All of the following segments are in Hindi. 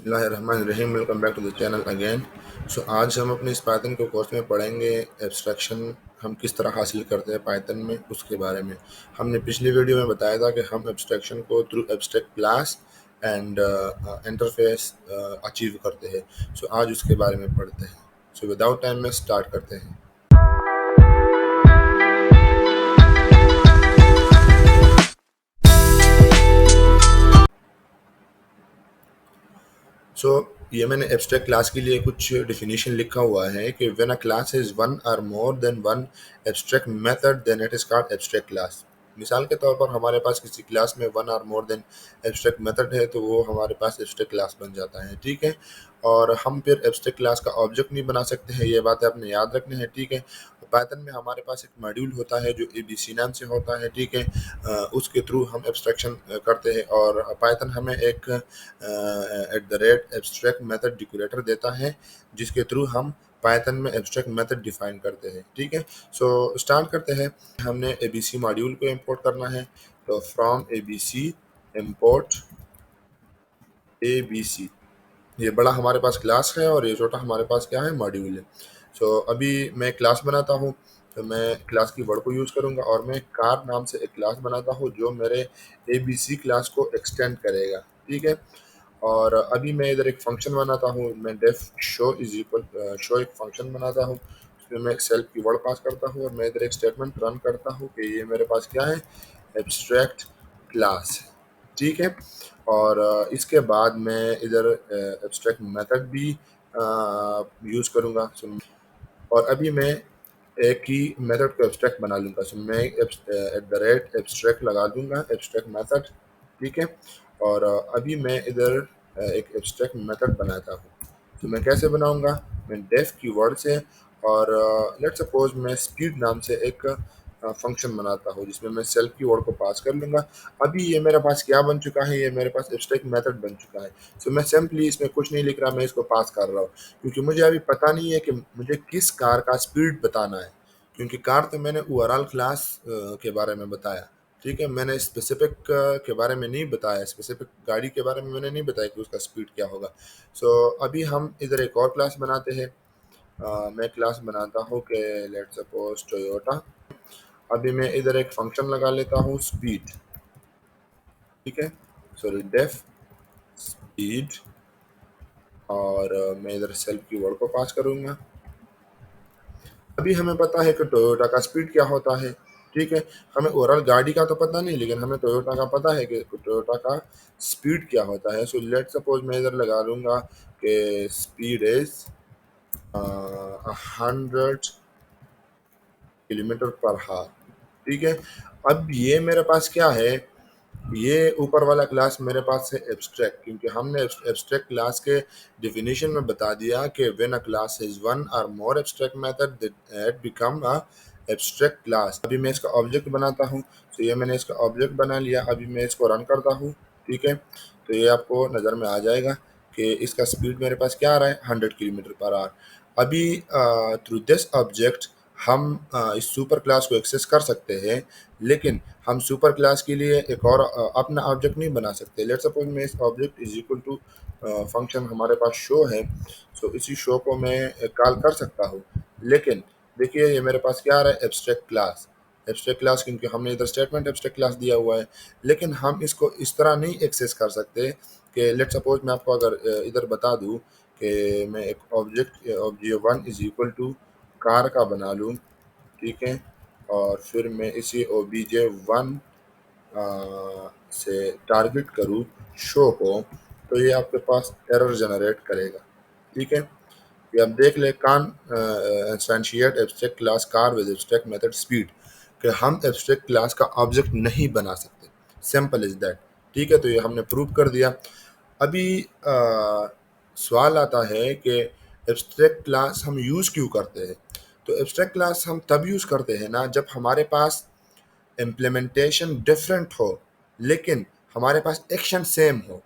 बिस्मिल्लाहिर्रहमानिर्रहीम। Welcome back to the channel again. आज हम अपने इस पाइथन के कोर्स में पढ़ेंगे एब्स्ट्रैक्शन हम किस तरह हासिल करते हैं पाइथन में, उसके बारे में। हमने पिछली वीडियो में बताया था कि हम एब्स्ट्रैक्शन को through abstract class and interface achieve करते हैं। आज उसके बारे में पढ़ते हैं। विदाउट टाइम में स्टार्ट करते हैं। ये मैंने एब्स्ट्रैक्ट क्लास के लिए कुछ डिफिनीशन लिखा हुआ है कि when a class is one और more than one abstract method then it is called abstract class. मिसाल के तौर पर हमारे पास किसी क्लास में वन और मोर देन एब्स्ट्रैक्ट मेथड है तो वो हमारे पास एब्स्ट्रैक्ट क्लास बन जाता है, ठीक है। और हम फिर एब्स्ट्रैक्ट क्लास का ऑब्जेक्ट नहीं बना सकते हैं, ये बातें आपने याद रखनी है, ठीक है। पाइथन में हमारे पास एक मॉड्यूल होता है जो ABC नाम से होता है, ठीक है। उसके थ्रू हम एब्स्ट्रैक्शन करते हैं और पाइथन हमें एक एब्स्ट्रैक्ट मेथड डिकोरेटर देता है जिसके थ्रू हम पाइथन में एब्स्ट्रैक्ट मेथड डिफाइन करते हैं, ठीक है। स्टार्ट करते हैं। हमने ABC मॉड्यूल को इंपोर्ट करना है, तो फ्रॉम ABC इंपोर्ट ABC। ये बड़ा हमारे पास क्लास है और ये छोटा हमारे पास क्या है, मॉड्यूल है। अभी मैं क्लास बनाता हूँ, तो मैं क्लास की वर्ड को यूज़ करूँगा और मैं कार नाम से एक क्लास बनाता हूँ जो मेरे ABC क्लास को एक्सटेंड करेगा, ठीक है। और अभी मैं इधर एक फंक्शन बनाता हूँ, मैं def show is equal show एक फंक्शन बनाता हूँ, उसमें मैं सेल्फ की वर्ड पास करता हूँ और मैं इधर एक स्टेटमेंट रन करता हूँ कि ये मेरे पास क्या है, एब्स्ट्रैक्ट क्लास, ठीक है। और इसके बाद मैं इधर एब्स्ट्रैक्ट मेथड भी यूज़ करूँगा। और अभी मैं एक ही मेथड को एब्स्ट्रैक्ट बना लूँगा, मैं एब्स्ट्रैक्ट लगा दूँगा एब्स्ट्रैक्ट मेथड, ठीक है। और अभी मैं इधर एक एब्स्ट्रैक्ट मेथड बनाता हूँ, तो मैं कैसे बनाऊँगा, मैं डेफ कीवर्ड से और लेट सपोज मैं स्पीड नाम से एक फंक्शन बनाता हूँ जिसमें मैं सेल्फ की वर्ड को पास कर लूँगा। अभी ये मेरे पास क्या बन चुका है, ये मेरे पास एब्स्ट्रैक्ट मेथड बन चुका है। मैं सिंपली इसमें कुछ नहीं लिख रहा, मैं इसको पास कर रहा हूँ क्योंकि मुझे अभी पता नहीं है कि मुझे किस कार का स्पीड बताना है, क्योंकि कार तो मैंने ओवरऑल क्लास के बारे में बताया, ठीक है। मैंने स्पेसिफिक के बारे में नहीं बताया, स्पेसिफिक गाड़ी के बारे में मैंने नहीं बताया कि उसका स्पीड क्या होगा। अभी हम इधर एक और क्लास बनाते हैं। मैं क्लास बनाता हूँ कि लेट सपोज टोयोटा। अभी मैं इधर एक फंक्शन लगा लेता हूँ स्पीड, ठीक है। डेफ स्पीड और मैं इधर सेल्फ की वर्ड को पास करूँगा। अभी हमें पता है कि टोयोटा का स्पीड क्या होता है, ठीक है। हमें ओवरऑल गाड़ी का तो पता नहीं, लेकिन हमें टोयोटा का पता है कि टोयोटा का स्पीड क्या होता है। लेट सपोज मैं इधर लगा लूँगा कि स्पीड इज 100 किलोमीटर पर हार, ठीक है। अब ये मेरे पास क्या है, ये ऊपर वाला क्लास मेरे पास है एब्स्ट्रैक्ट, क्योंकि हमने एब्स्ट्रैक्ट क्लास के डिफिनीशन में बता दिया कि when a class is one और more abstract method that become a abstract class. अभी मैं इसका ऑब्जेक्ट बनाता हूँ, तो ये मैंने इसका ऑब्जेक्ट बना लिया। अभी मैं इसको रन करता हूँ, ठीक है। तो ये आपको नज़र में आ जाएगा कि इसका स्पीड मेरे पास क्या आ रहा है, 100 किलोमीटर पर आवर। अभी थ्रू दिस ऑब्जेक्ट हम इस सुपर क्लास को एक्सेस कर सकते हैं, लेकिन हम सुपर क्लास के लिए एक और अपना ऑब्जेक्ट नहीं बना सकते। लेट सपोज मैं इस object is equal to function हमारे पास शो है, इसी शो को मैं कॉल कर सकता हूँ। लेकिन देखिए ये मेरे पास क्या आ रहा है, एब्स्ट्रैक्ट क्लास। एब्स्ट्रैक्ट क्लास क्योंकि हमने इधर स्टेटमेंट एब्स्ट्रैक्ट क्लास दिया हुआ है, लेकिन हम इसको इस तरह नहीं एक्सेस कर सकते कि लेट सपोज मैं आपको अगर इधर बता दूँ कि मैं एक object object one is equal to car का बना लूँ, ठीक है। और फिर मैं इसी obj1 से टारगेट करूँ शो को, तो ये आपके पास एरर जनरेट करेगा, ठीक है। ये आप देख ले, can instantiate abstract class car with abstract method speed, कि हम एब्स्ट्रैक्ट क्लास का ऑब्जेक्ट नहीं बना सकते, सिंपल इज दैट, ठीक है। तो ये हमने प्रूव कर दिया। अभी सवाल आता है कि एब्स्ट्रैक्ट क्लास हम यूज़ क्यों करते हैं। तो एब्स्ट्रैक्ट क्लास हम तब यूज़ करते हैं ना जब हमारे पास इम्प्लीमेंटेशन डिफरेंट हो लेकिन हमारे पास एक्शन सेम हो।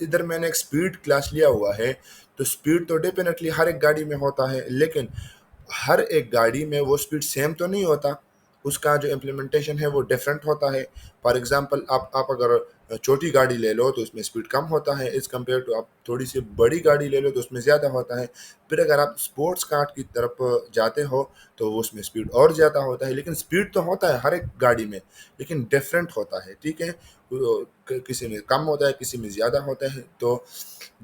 इधर मैंने एक स्पीड क्लास लिया हुआ है, तो स्पीड तो डेफिनेटली हर एक गाड़ी में होता है, लेकिन हर एक गाड़ी में वो स्पीड सेम तो नहीं होता। उसका जो इम्प्लीमेंटेशन है वो डिफरेंट होता है। फॉर एग्ज़ाम्पल आप अगर छोटी गाड़ी ले लो तो उसमें स्पीड कम होता है एज़ कम्पेयर टू आप थोड़ी सी बड़ी गाड़ी ले लो तो उसमें ज़्यादा होता है। फिर अगर आप स्पोर्ट्स कार की तरफ जाते हो तो वो उसमें स्पीड और ज़्यादा होता है, लेकिन स्पीड तो होता है हर एक गाड़ी में, लेकिन डिफरेंट होता है, ठीक है? किसी में कम होता है, किसी में ज़्यादा होता है। तो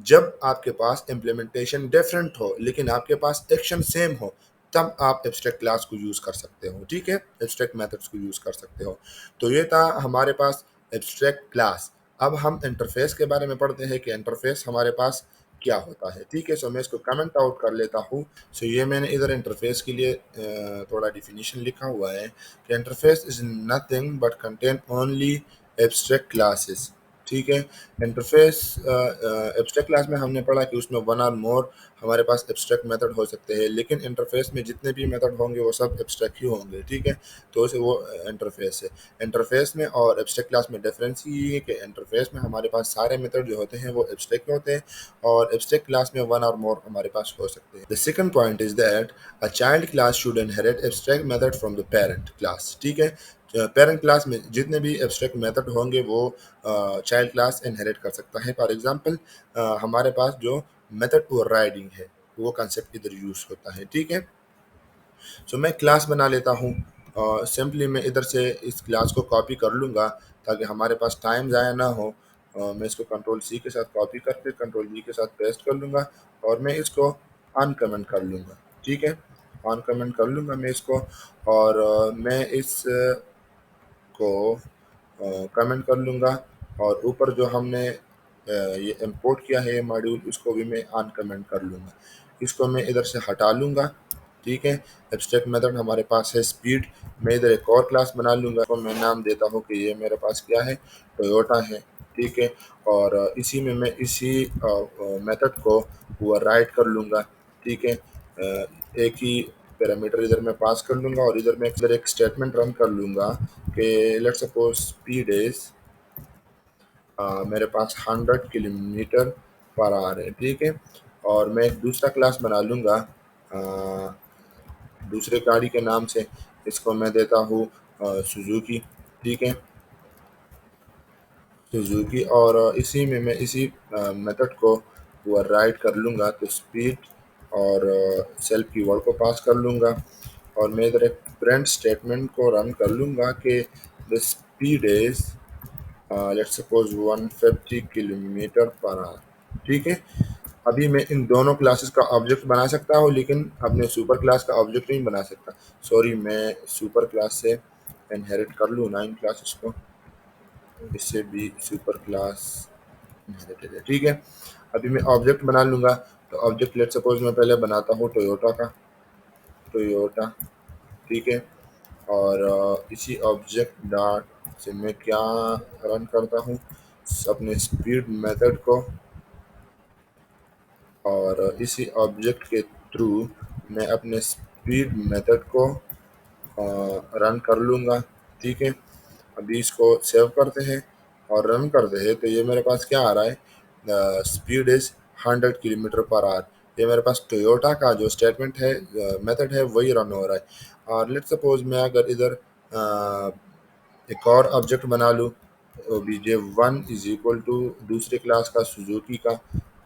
जब आपके पास इम्प्लीमेंटेशन डिफरेंट हो लेकिन आपके पास एक्शन सेम हो, तब आप एब्स्ट्रैक्ट क्लास को यूज़ कर सकते हो, ठीक है? एब्स्ट्रैक्ट मेथड्स को यूज़ कर सकते हो। तो ये था हमारे पास एब्स्ट्रैक्ट क्लास। अब हम इंटरफ़ेस के बारे में पढ़ते हैं कि इंटरफ़ेस हमारे पास क्या होता है, ठीक है? सो मैं इसको कमेंट आउट कर लेता हूँ। सो ये मैंने इधर इंटरफ़ेस के लिए थोड़ा डेफिनिशन लिखा हुआ है कि interface is nothing but contain only abstract classes, ठीक है? इंटरफ़ेस एब्स्ट्रैक्ट क्लास में हमने पढ़ा कि उसमें वन और मोर हमारे पास एब्स्ट्रैक्ट मेथड हो सकते हैं, लेकिन इंटरफ़ेस में जितने भी मेथड होंगे वो सब एब्स्ट्रैक्ट ही होंगे, ठीक है? तो उसे वो इंटरफ़ेस है। इंटरफ़ेस में और एब्स्ट्रैक्ट क्लास में डिफरेंस ये है कि इंटरफ़ेस में हमारे पास सारे मेथड जो होते हैं वो एब्स्ट्रैक्ट होते हैं, और एब्स्ट्रैक्ट क्लास में वन और मोर हमारे पास हो सकते हैं। The second point is that a child class should inherit abstract method from the parent class, ठीक है? पेरेंट क्लास में जितने भी एब्स्ट्रैक्ट मेथड होंगे वो चाइल्ड क्लास इनहेरिट कर सकता है। फॉर एग्जांपल हमारे पास जो मेथड ओवरराइडिंग है वो कंसेप्ट इधर यूज होता है, ठीक है? सो मैं क्लास बना लेता हूँ, सिंपली मैं इधर से इस क्लास को कॉपी कर लूँगा ताकि हमारे पास टाइम ज़ाया ना हो। मैं इसको कंट्रोल सी के साथ कॉपी करके कंट्रोल वी के साथ पेस्ट कर लूँगा और मैं इसको अनकमेंट कर लूँगा, ठीक है? अनकमेंट कर लूँगा मैं इसको, और मैं इस को कमेंट कर लूँगा, और ऊपर जो हमने ये इंपोर्ट किया है ये मॉड्यूल, इसको भी मैं अनकमेंट कर लूँगा। इसको मैं इधर से हटा लूँगा, ठीक है? एब्स्ट्रैक्ट मेथड हमारे पास है स्पीड। मैं इधर एक और क्लास बना लूँगा, तो मैं नाम देता हूँ कि ये मेरे पास क्या है, टोयोटा है, ठीक है? और इसी में मैं इसी मेथड को ओवरराइड कर लूँगा, ठीक है? एक ही पैरामीटर इधर मैं पास कर लूँगा और इधर मैं इधर एक स्टेटमेंट रन कर लूँगा कि लेट्स सपोज स्पीड इज मेरे पास 100 किलोमीटर पर आवर है, ठीक है? और मैं एक दूसरा क्लास बना लूँगा दूसरे गाड़ी के नाम से, इसको मैं देता हूँ सुजुकी, ठीक है? सुजुकी, और इसी में मैं इसी मेथड को ओवरराइड कर लूँगा, तो स्पीड और सेल्फ कीवर्ड को पास कर लूँगा, और मैं इधर एक प्रिंट स्टेटमेंट को रन कर लूँगा कि the speed is let's suppose 150 kilometre per our, ठीक है? अभी मैं इन दोनों क्लासेस का ऑब्जेक्ट बना सकता हूँ, लेकिन अपने सुपर क्लास का ऑब्जेक्ट नहीं बना सकता। सॉरी, मैं सुपर क्लास से इनहेरिट कर लूँ ना इन क्लासेस को, इससे भी सुपर क्लास इनहेरिटेड है, ठीक है? अभी मैं ऑब्जेक्ट बना लूँगा, तो ऑब्जेक्ट लेट सपोज मैं पहले बनाता हूँ टोयोटा का, टोयोटा, ठीक है? और इसी ऑब्जेक्ट डॉट से मैं क्या रन करता हूँ, अपने स्पीड मेथड को, और इसी ऑब्जेक्ट के थ्रू मैं अपने स्पीड मेथड को रन कर लूँगा, ठीक है? अभी इसको सेव करते हैं और रन करते हैं, तो ये मेरे पास क्या आ रहा है, speed is 100 kilometre per our. ये मेरे पास टोयोटा का जो स्टेटमेंट है, मेथड है, वही रन हो रहा है। और लेट्स सपोज मैं अगर इधर एक और ऑब्जेक्ट बना लूँ, बीजे वन इज इक्वल टू दूसरे क्लास का सुजुकी का,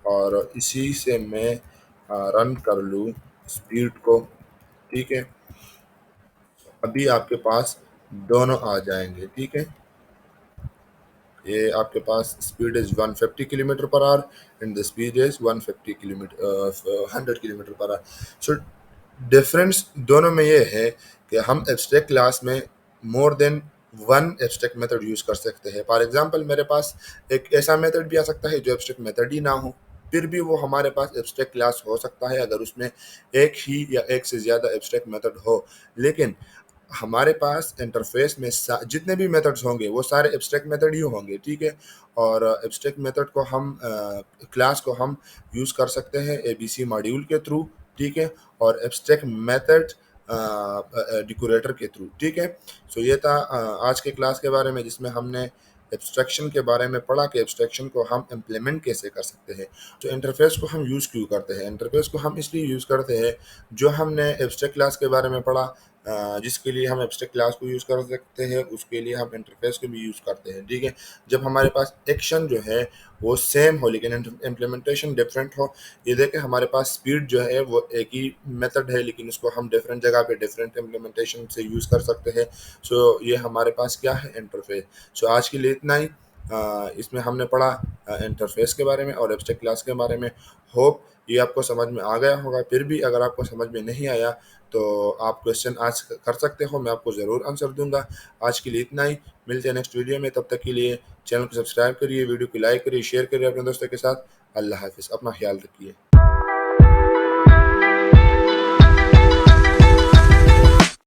और इसी से मैं रन कर लूँ स्पीड को, ठीक है? अभी आपके पास दोनों आ जाएंगे, ठीक है? ये आपके पास speed is 150 kilometre per hour and the speed is 150 kilometre 100 kilometre per hour. So difference दोनों में ये है कि हम एब्स्ट्रैक्ट क्लास में more than one abstract method use कर सकते हैं। फॉर एग्जांपल मेरे पास एक ऐसा मेथड भी आ सकता है जो एब्स्ट्रैक्ट मेथड ही ना हो, फिर भी वो हमारे पास एब्स्ट्रैक्ट क्लास हो सकता है अगर उसमें एक ही या एक से ज़्यादा एब्स्ट्रैक्ट मेथड हो। लेकिन हमारे पास इंटरफेस में जितने भी मेथड्स होंगे वो सारे एब्स्ट्रैक्ट मेथड ही होंगे, ठीक है? और एब्स्ट्रैक्ट मेथड को हम क्लास को हम यूज़ कर सकते हैं एबीसी मॉड्यूल के थ्रू, ठीक है? और एब्स्ट्रैक्ट मेथड डिकोरेटर के थ्रू, ठीक है? सो ये था आज के क्लास के बारे में, जिसमें हमने एब्स्ट्रैक्शन के बारे में पढ़ा कि एब्स्ट्रैक्शन को हम इम्प्लीमेंट कैसे कर सकते हैं। तो इंटरफेस को हम यूज़ क्यों करते हैं? इंटरफेस को हम इसलिए यूज़ करते हैं, जो हमने एब्स्ट्रैक्ट क्लास के बारे में पढ़ा, जिसके लिए हम एब्स्ट्रैक्ट क्लास को यूज़ कर सकते हैं, उसके लिए हम इंटरफेस को भी यूज़ करते हैं, ठीक है। जब हमारे पास एक्शन जो है वो सेम हो लेकिन इम्प्लीमेंटेशन डिफरेंट हो, ये देखें हमारे पास स्पीड जो है वो एक ही मेथड है लेकिन उसको हम डिफरेंट जगह पे डिफरेंट इम्प्लीमेंटेशन से यूज़ कर सकते हैं। सो ये हमारे पास क्या है, इंटरफेस। सो आज के लिए इतना ही। इसमें हमने पढ़ा इंटरफेस के बारे में और एब्स्ट्रैक्ट क्लास के बारे में। होप ये आपको समझ में आ गया होगा। फिर भी अगर आपको समझ में नहीं आया तो आप क्वेश्चन आज कर सकते हो, मैं आपको ज़रूर आंसर दूंगा। आज के लिए इतना ही। मिलते हैं नेक्स्ट वीडियो में, तब तक के लिए चैनल को सब्सक्राइब करिए, वीडियो को लाइक करिए, शेयर करिए अपने दोस्तों के साथ। अल्लाह हाफिज़, अपना ख्याल रखिए।